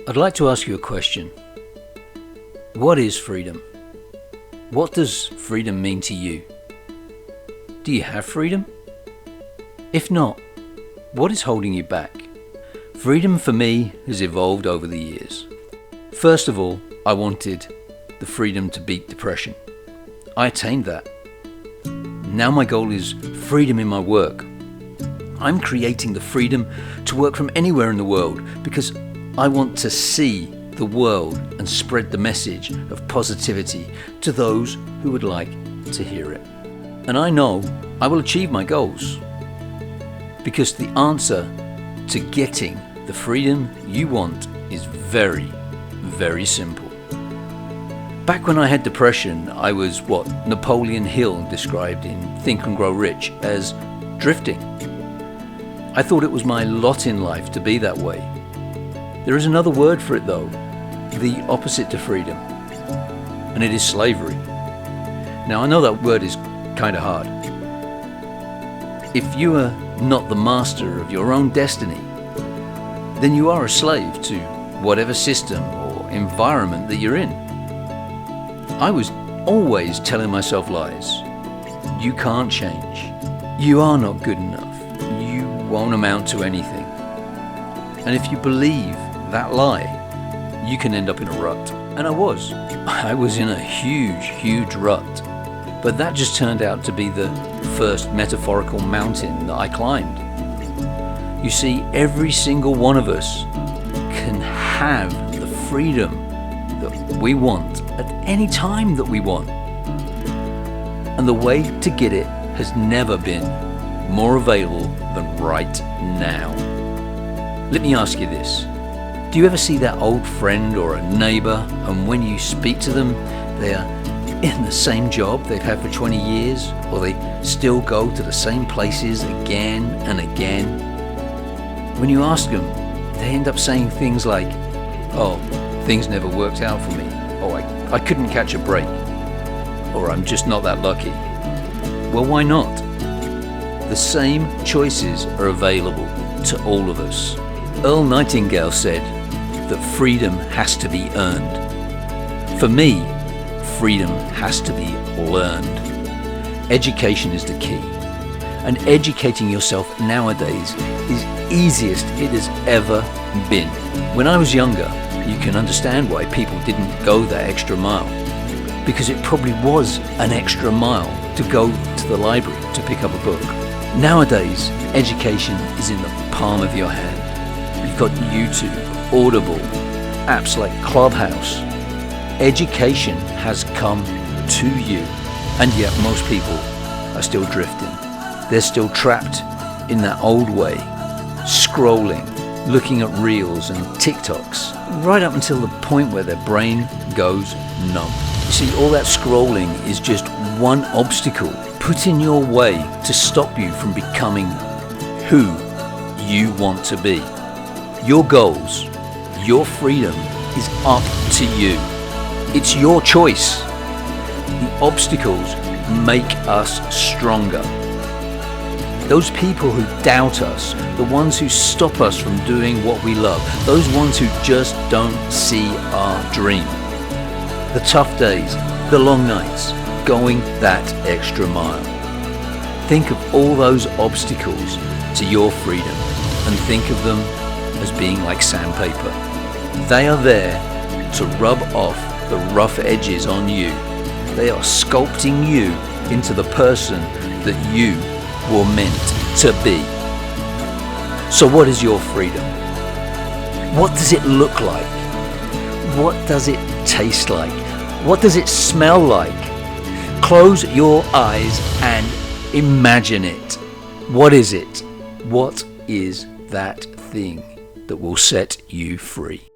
I'd like to ask you a question. What is freedom? What does freedom mean to you? Do you have freedom? If not, what is holding you back? Freedom for me has evolved over the years. First of all, I wanted the freedom to beat depression. I attained that. Now my goal is freedom in my work. I'm creating the freedom to work from anywhere in the world because I want to see the world and spread the message of positivity to those who would like to hear it. And I know I will achieve my goals because the answer to getting the freedom you want is very, very simple. Back when I had depression, I was what Napoleon Hill described in Think and Grow Rich as drifting. I thought it was my lot in life to be that way. There is another word for it though, the opposite to freedom, and it is slavery. Now I know that word is kind of hard. If you are not the master of your own destiny, then you are a slave to whatever system or environment that you're in. I was always telling myself lies. You can't change. You are not good enough. You won't amount to anything. And if you believe that lie, you can end up in a rut. And I was in a huge rut. But that just turned out to be the first metaphorical mountain that I climbed. You see, every single one of us can have the freedom that we want at any time that we want. And the way to get it has never been more available than right now. Let me ask you this. Do you ever see that old friend or a neighbor, and when you speak to them, they are in the same job they've had for 20 years, or they still go to the same places again and again? When you ask them, they end up saying things like, "Oh, things never worked out for me," or I couldn't catch a break," or "I'm just not that lucky." Well, why not? The same choices are available to all of us. Earl Nightingale said that freedom has to be earned. For me, freedom has to be learned. Education is the key. And educating yourself nowadays is easiest it has ever been. When I was younger, you can understand why people didn't go that extra mile, because it probably was an extra mile to go to the library to pick up a book. Nowadays, education is in the palm of your hand. You've got YouTube, Audible, apps like Clubhouse. Education has come to you, and yet most people are still drifting. They're still trapped in that old way, scrolling, looking at reels and TikToks, right up until the point where their brain goes numb. You see, all that scrolling is just one obstacle put in your way to stop you from becoming who you want to be. Your goals, your freedom is up to you. It's your choice. The obstacles make us stronger. Those people who doubt us, the ones who stop us from doing what we love, those ones who just don't see our dream. The tough days, the long nights, going that extra mile. Think of all those obstacles to your freedom and think of them as being like sandpaper. They are there to rub off the rough edges on you. They are sculpting you into the person that you were meant to be. So what is your freedom? What does it look like? What does it taste like? What does it smell like? Close your eyes and imagine it. What is it? What is that thing that will set you free?